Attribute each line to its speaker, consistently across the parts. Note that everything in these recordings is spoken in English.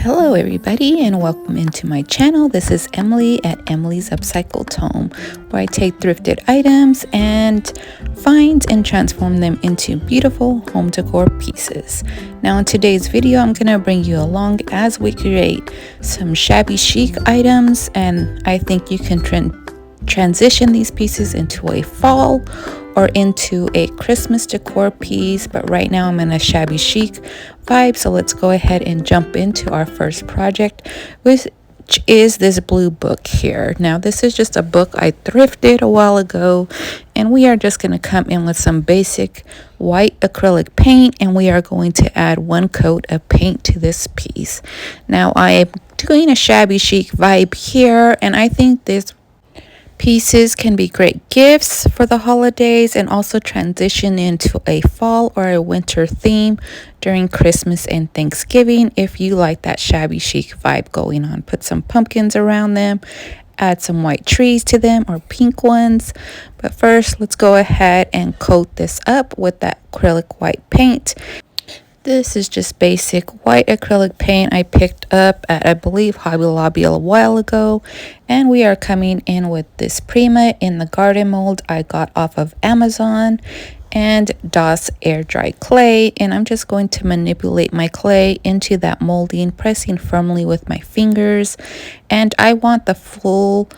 Speaker 1: Hello everybody and welcome into my channel. This is Emily at Emily's Upcycled Home, where I take thrifted items and finds and transform them into beautiful home decor pieces. Now in today's video I'm going to bring you along as we create some shabby chic items, and I think you can transition these pieces into a fall or into a Christmas decor piece, but right now I'm in a shabby chic vibe. So let's go ahead and jump into our first project, which is this blue book here. Now this is just a book I thrifted a while ago, and we are just going to come in with some basic white acrylic paint, and we are going to add one coat of paint to this piece. Now I am doing a shabby chic vibe here, and I think this pieces can be great gifts for the holidays and also transition into a fall or a winter theme during Christmas and Thanksgiving if you like that shabby chic vibe going on. Put some pumpkins around them, add some white trees to them or pink ones. But first, let's go ahead and coat this up with that acrylic white paint. This is just basic white acrylic paint I picked up at, I believe, Hobby Lobby a while ago. And we are coming in with this Prima in the garden mold I got off of Amazon, and DOS air dry clay. And I'm just going to manipulate my clay into that molding, pressing firmly with my fingers. And I want the full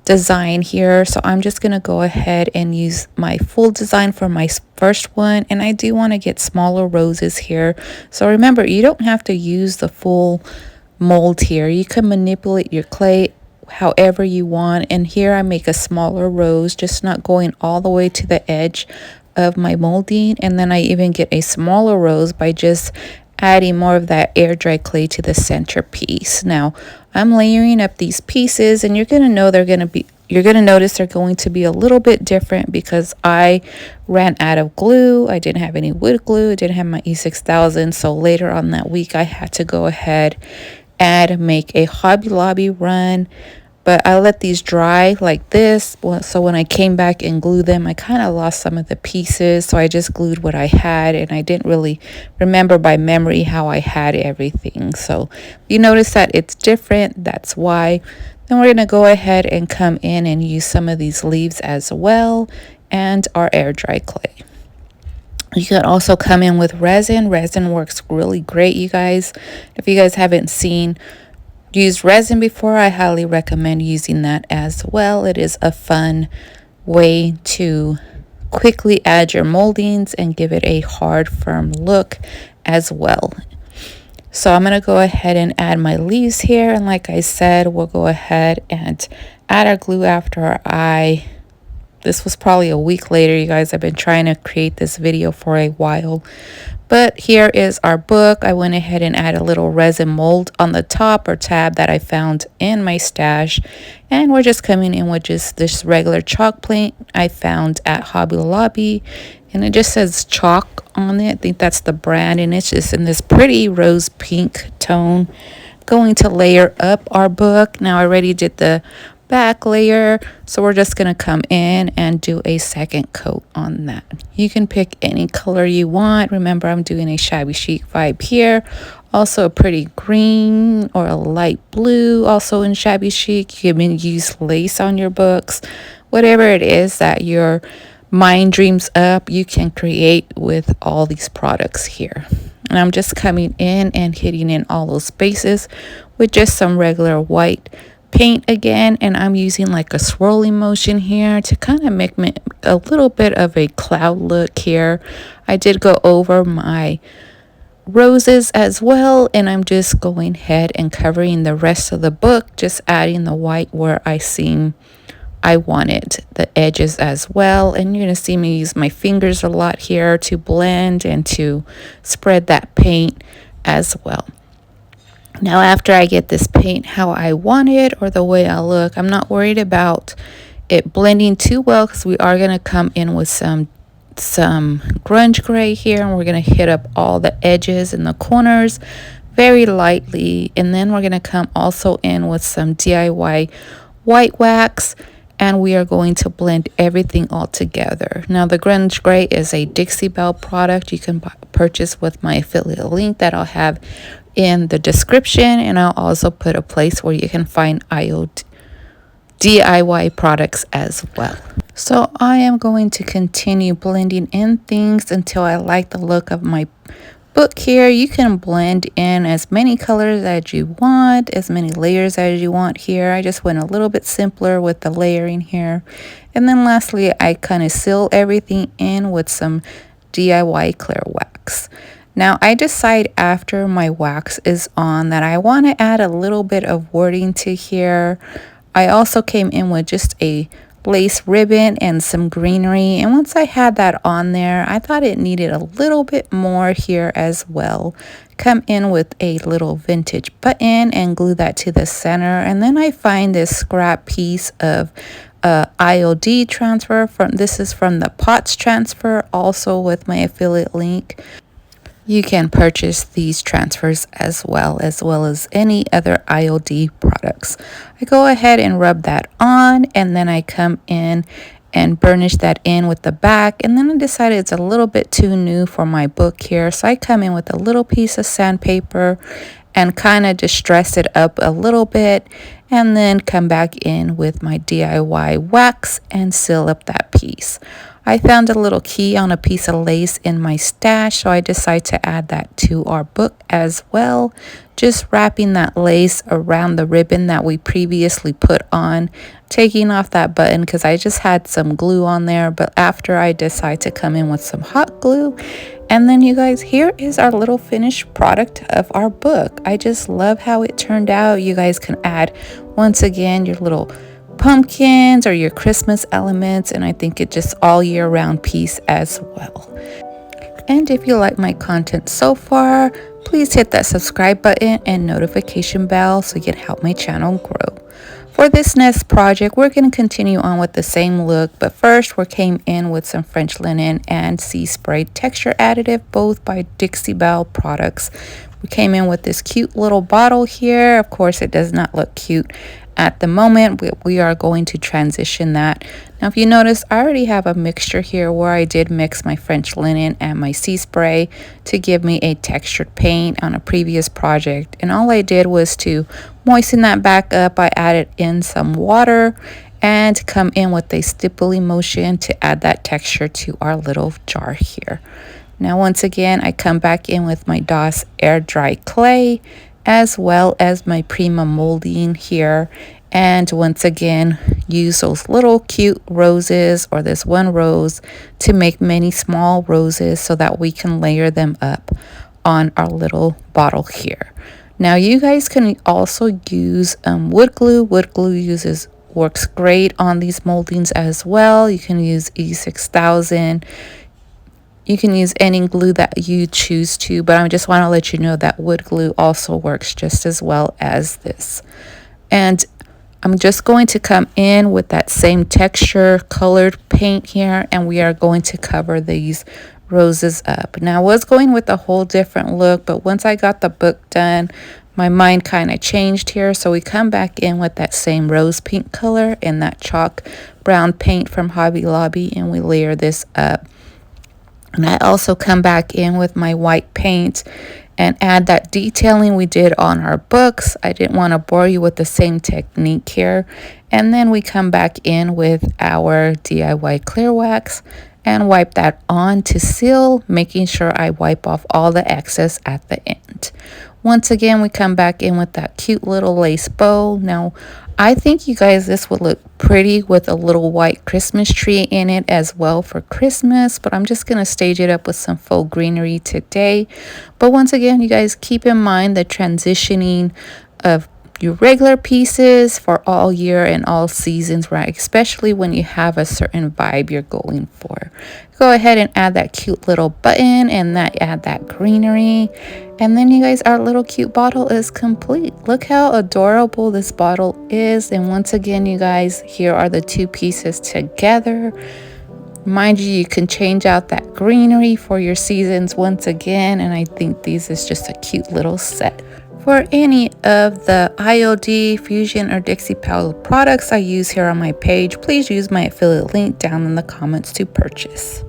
Speaker 1: design here, so I'm just going to go ahead and use my full design for my first one. And I do want to get smaller roses here, so remember, you don't have to use the full mold here. You can manipulate your clay however you want. And here I make a smaller rose, just not going all the way to the edge of my molding. And then I even get a smaller rose by just adding more of that air dry clay to the centerpiece. Now I'm layering up these pieces, and you're going to notice they're going to be a little bit different because I ran out of glue. I didn't have any wood glue. I didn't have my E6000. So later on that week I had to go ahead and make a Hobby Lobby run. But I let these dry like this, so when I came back and glued them, I kind of lost some of the pieces. So I just glued what I had, and I didn't really remember by memory how I had everything. So you notice that it's different, that's why. Then we're going to go ahead and come in and use some of these leaves as well, and our air dry clay. You can also come in with resin. Resin works really great, you guys. If you guys haven't used resin before, I highly recommend using that as well. It is a fun way to quickly add your moldings and give it a hard, firm look as well. So I'm going to go ahead and add my leaves here, and like I said, we'll go ahead and add our glue after this was probably a week later, you guys. I've been trying to create this video for a while. But here is our book. I went ahead and added a little resin mold on the top or tab that I found in my stash. And we're just coming in with just this regular chalk paint I found at Hobby Lobby. And it just says chalk on it. I think that's the brand. And it's just in this pretty rose pink tone. Going to layer up our book. Now I already did the back layer, so we're just going to come in and do a second coat on that. You can pick any color you want. Remember, I'm doing a shabby chic vibe here. Also a pretty green or a light blue, also in shabby chic. You can use lace on your books. Whatever it is that your mind dreams up, you can create with all these products here. And I'm just coming in and hitting in all those spaces with just some regular white paint again, and I'm using like a swirling motion here to kind of make me a little bit of a cloud look here. I did go over my roses as well, and I'm just going ahead and covering the rest of the book, just adding the white where I wanted the edges as well. And you're gonna see me use my fingers a lot here to blend and to spread that paint as well. Now after I get this paint how I want it or the way I look, I'm not worried about it blending too well, because we are going to come in with some grunge gray here, and we're going to hit up all the edges and the corners very lightly. And then we're going to come also in with some DIY white wax, and we are going to blend everything all together. Now the grunge gray is a Dixie Belle product you can purchase with my affiliate link that I'll have in the description, and I'll also put a place where you can find DIY products as well. So I am going to continue blending in things until I like the look of my book here. You can blend in as many colors as you want, as many layers as you want here. I just went a little bit simpler with the layering here. And then lastly, I kind of seal everything in with some DIY clear wax. Now I decide after my wax is on that I want to add a little bit of wording to here. I also came in with just a lace ribbon and some greenery, and once I had that on there, I thought it needed a little bit more here as well. Come in with a little vintage button and glue that to the center, and then I find this scrap piece of IOD transfer this is from the POTS transfer, also with my affiliate link. You can purchase these transfers as well as any other IOD products. I go ahead and rub that on, and then I come in and burnish that in with the back, and then I decided it's a little bit too new for my book here, so I come in with a little piece of sandpaper and kind of distress it up a little bit, and then come back in with my DIY wax and seal up that piece. I found a little key on a piece of lace in my stash, so I decided to add that to our book as well. Just wrapping that lace around the ribbon that we previously put on, taking off that button because I just had some glue on there, but after I decide to come in with some hot glue. And then you guys, here is our little finished product of our book. I just love how it turned out. You guys can add, once again, your little pumpkins or your Christmas elements, and I think it just all year round piece as well. And if you like my content so far, please hit that subscribe button and notification bell so you can help my channel grow. For this next project, we're going to continue on with the same look, but first we came in with some French linen and sea spray texture additive, both by Dixie Belle products. We came in with this cute little bottle here. Of course, it does not look cute at the moment. We are going to transition that. Now, if you notice, I already have a mixture here where I did mix my French linen and my sea spray to give me a textured paint on a previous project. And all I did was to moisten that back up. I added in some water and come in with a stippling motion to add that texture to our little jar here. Now, once again, I come back in with my DOS air dry clay as well as my Prima molding here, and once again use those little cute roses or this one rose to make many small roses so that we can layer them up on our little bottle here. Now you guys can also use wood glue. Wood glue works great on these moldings as well. You can use E6000. You can use any glue that you choose to, but I just want to let you know that wood glue also works just as well as this. And I'm just going to come in with that same texture colored paint here, and we are going to cover these roses up. Now I was going with a whole different look, but once I got the book done, my mind kind of changed here. So we come back in with that same rose pink color and that chalk brown paint from Hobby Lobby, and we layer this up. And I also come back in with my white paint and add that detailing we did on our books. I didn't want to bore you with the same technique here. And then we come back in with our DIY clear wax and wipe that on to seal, making sure I wipe off all the excess at the end. Once again, we come back in with that cute little lace bow. Now, I think you guys, this would look pretty with a little white Christmas tree in it as well for Christmas, but I'm just going to stage it up with some faux greenery today. But once again, you guys, keep in mind the transitioning of your regular pieces for all year and all seasons, right? Especially when you have a certain vibe you're going for. Go ahead and add that cute little button and add that greenery. And then you guys, our little cute bottle is complete. Look how adorable this bottle is. And once again, you guys, here are the two pieces together. Mind you, you can change out that greenery for your seasons once again. And I think these is just a cute little set. For any of the IOD, Fusion, or Dixie Belle products I use here on my page, please use my affiliate link down in the comments to purchase.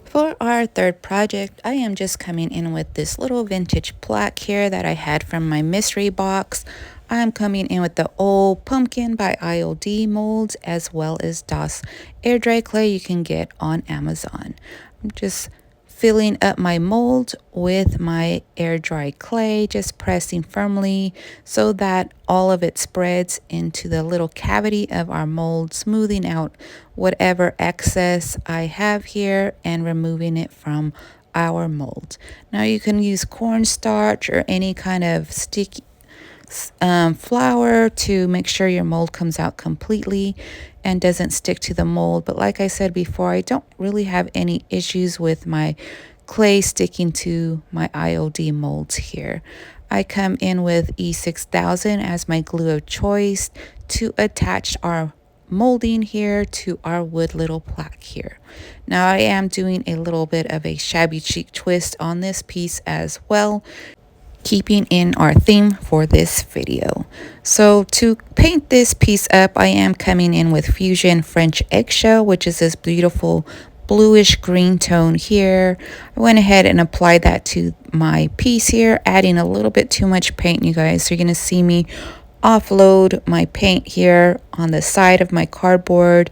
Speaker 1: If For our third project, I am just coming in with this little vintage plaque here that I had from my mystery box. I'm coming in with the old pumpkin by IOD molds, as well as DOS air dry clay you can get on Amazon. I'm just filling up my mold with my air dry clay, just pressing firmly so that all of it spreads into the little cavity of our mold, smoothing out whatever excess I have here and removing it from our mold. Now you can use cornstarch or any kind of sticky flour to make sure your mold comes out completely and doesn't stick to the mold. But like I said before, I don't really have any issues with my clay sticking to my IOD molds here. I come in with E6000 as my glue of choice to attach our molding here to our wood little plaque here. Now I am doing a little bit of a shabby chic twist on this piece as well, keeping in our theme for this video. So to paint this piece up, I am coming in with Fusion French Eggshell, which is this beautiful bluish green tone here. I went ahead and applied that to my piece here, adding a little bit too much paint, you guys. So you're gonna see me offload my paint here on the side of my cardboard,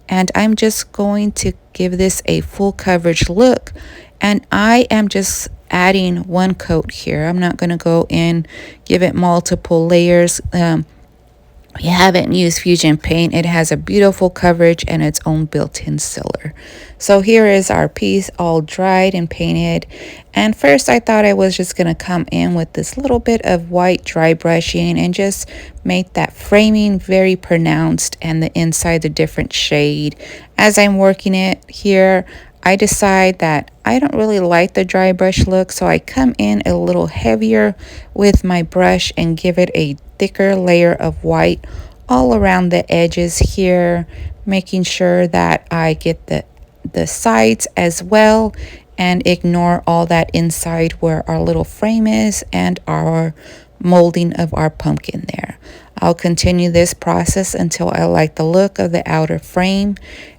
Speaker 1: and I'm just going to give this a full coverage look. And I am just adding one coat here. I'm not going to go in, give it multiple layers. We haven't used Fusion paint. It has a beautiful coverage and its own built-in sealer. So here is our piece all dried and painted. And first I thought I was just going to come in with this little bit of white dry brushing and just make that framing very pronounced and the inside a different shade. As I'm working it here, I decide that I don't really like the dry brush look, so I come in a little heavier with my brush and give it a thicker layer of white all around the edges here, making sure that I get the sides as well and ignore all that inside where our little frame is and our molding of our pumpkin there. I'll continue this process until I like the look of the outer frame,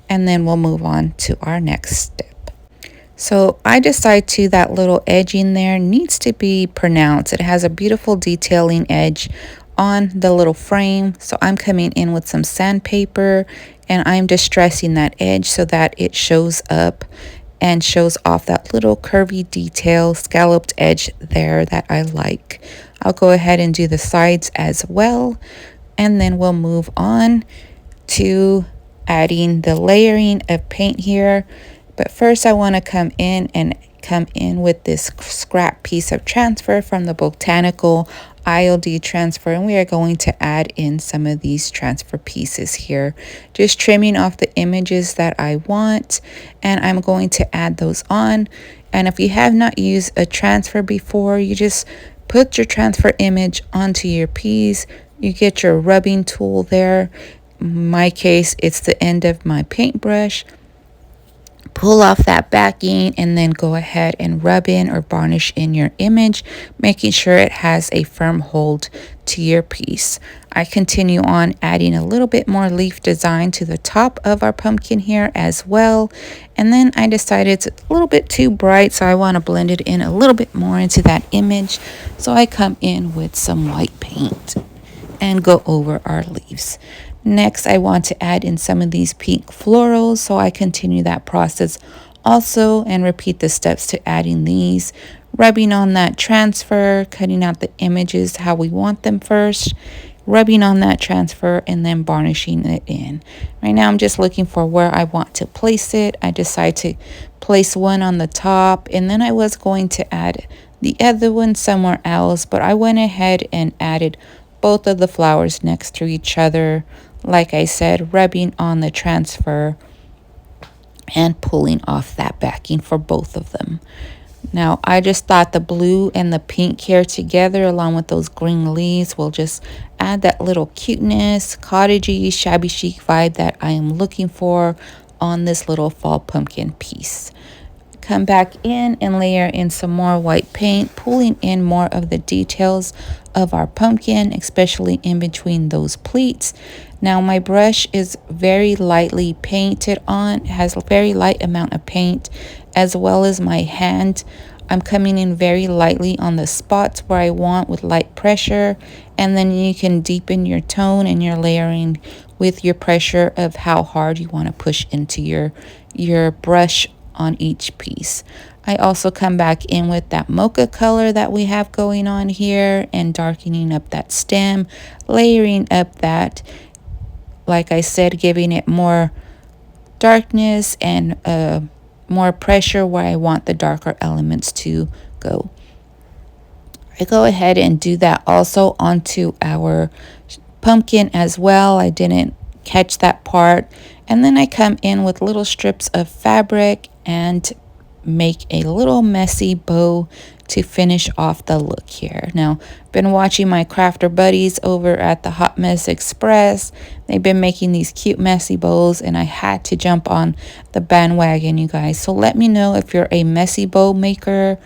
Speaker 1: and then we'll move on to our next step. So I decide too that little edging there needs to be pronounced. It has a beautiful detailing edge on the little frame. So I'm coming in with some sandpaper and I'm distressing that edge so that it shows up and shows off that little curvy detail, scalloped edge there that I like. I'll go ahead and do the sides as well, and then we'll move on to adding the layering of paint here. But first I want to come in with this scrap piece of transfer from the Botanical IOD transfer, and we are going to add in some of these transfer pieces here, just trimming off the images that I want, and I'm going to add those on. And if you have not used a transfer before, you just put your transfer image onto your piece. You get your rubbing tool there. In my case, it's the end of my paintbrush. Pull off that backing and then go ahead and rub in or varnish in your image, making sure it has a firm hold to your piece. I continue on adding a little bit more leaf design to the top of our pumpkin here as well. And then I decided it's a little bit too bright, so I want to blend it in a little bit more into that image. So I come in with some white paint and go over our leaves. Next, I want to add in some of these pink florals, so I continue that process also and repeat the steps to adding these, rubbing on that transfer, cutting out the images how we want them first, rubbing on that transfer, and then varnishing it in. Right now, I'm just looking for where I want to place it. I decide to place one on the top, and then I was going to add the other one somewhere else, but I went ahead and added both of the flowers next to each other. Like I said, rubbing on the transfer and pulling off that backing for both of them. Now, I just thought the blue and the pink here together, along with those green leaves, will just add that little cuteness, cottagey, shabby chic vibe that I am looking for on this little fall pumpkin piece. Come back in and layer in some more white paint, pulling in more of the details of our pumpkin, especially in between those pleats. Now my brush is very lightly painted on, it has a very light amount of paint, as well as my hand. I'm coming in very lightly on the spots where I want with light pressure, and then you can deepen your tone and your layering with your pressure of how hard you want to push into your brush on each piece. I also come back in with that mocha color that we have going on here and darkening up that stem, layering up that, like I said, giving it more darkness and more pressure where I want the darker elements to go. I go ahead and do that also onto our pumpkin as well. I didn't catch that part. And then I come in with little strips of fabric and make a little messy bow to finish off the look here. Now, I've been watching my crafter buddies over at the Hot Mess Express. They've been making these cute messy bows, and I had to jump on the bandwagon, you guys. So let me know if you're a messy bow maker,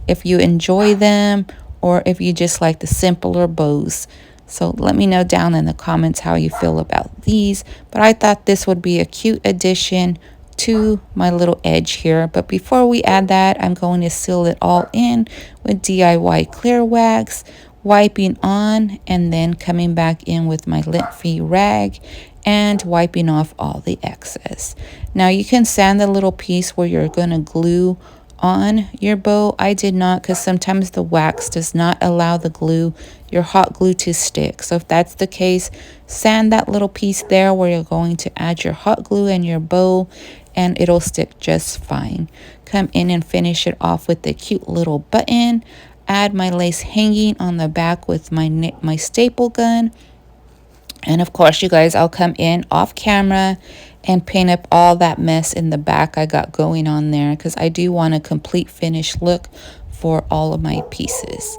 Speaker 1: if you enjoy them, or if you just like the simpler bows. So let me know down in the comments how you feel about these. But I thought this would be a cute addition to my little edge here. But before we add that, I'm going to seal it all in with DIY clear wax, wiping on, and then coming back in with my lint-free rag and wiping off all the excess. Now you can sand the little piece where you're going to glue on your bow. I did not, because sometimes the wax does not allow the glue, your hot glue, to stick. So if that's the case, sand that little piece there where you're going to add your hot glue and your bow, and it'll stick just fine. Come in and finish it off with the cute little button. Add my lace hanging on the back with my staple gun. And of course, you guys, I'll come in off camera and paint up all that mess in the back I got going on there, because I do want a complete finished look for all of my pieces.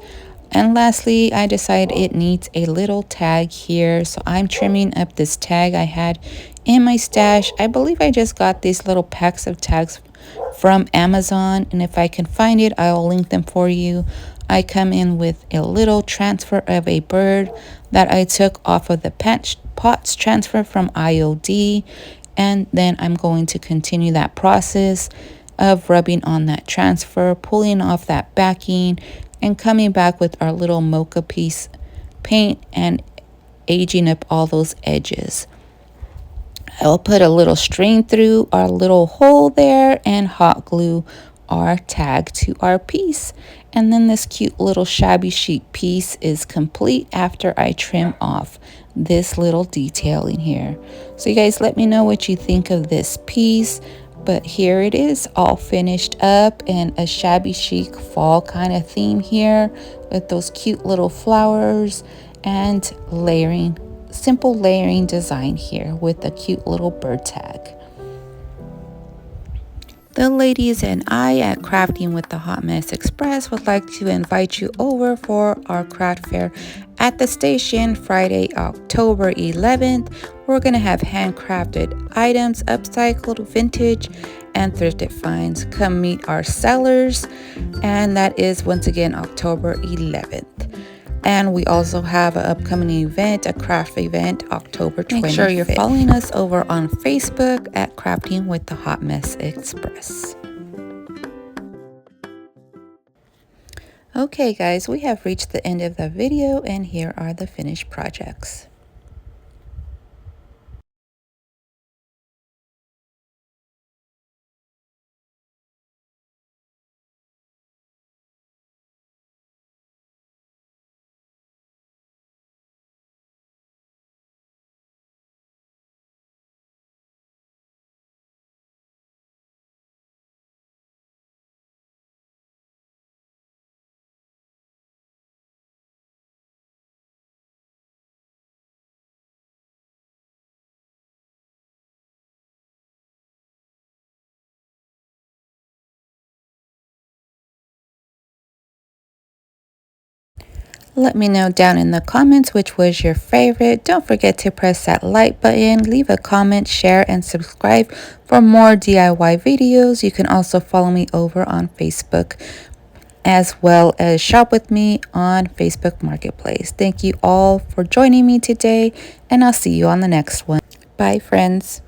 Speaker 1: And lastly, I decided it needs a little tag here, so I'm trimming up this tag I had in my stash. I believe I just got these little packs of tags from Amazon, and if I can find it, I'll link them for you. I come in with a little transfer of a bird that I took off of the POTS transfer from IOD, and then I'm going to continue that process of rubbing on that transfer, pulling off that backing, and coming back with our little mocha piece paint and aging up all those edges. I'll put a little string through our little hole there and hot glue our tag to our piece. And then this cute little shabby chic piece is complete after I trim off this little detailing here. So you guys, let me know what you think of this piece. But here it is, all finished up in a shabby chic fall kind of theme here with those cute little flowers and layering, simple layering design here with a cute little bird tag. The ladies and I at Crafting with the Hot Mess Express would like to invite you over for our craft fair at the station Friday, October 11th. We're going to have handcrafted items, upcycled, vintage, and thrifted finds. Come meet our sellers, and that is once again October 11th. And we also have an upcoming event, a craft event, October 25th. Make sure you're following us over on Facebook at Crafting with the Hot Mess Express. Okay guys, we have reached the end of the video, and here are the finished projects. Let me know down in the comments which was your favorite. Don't forget to press that like button, leave a comment, share, and subscribe for more DIY videos. You can also follow me over on Facebook. as well as shop with me on Facebook Marketplace. Thank you all for joining me today, and I'll see you on the next one. Bye, friends.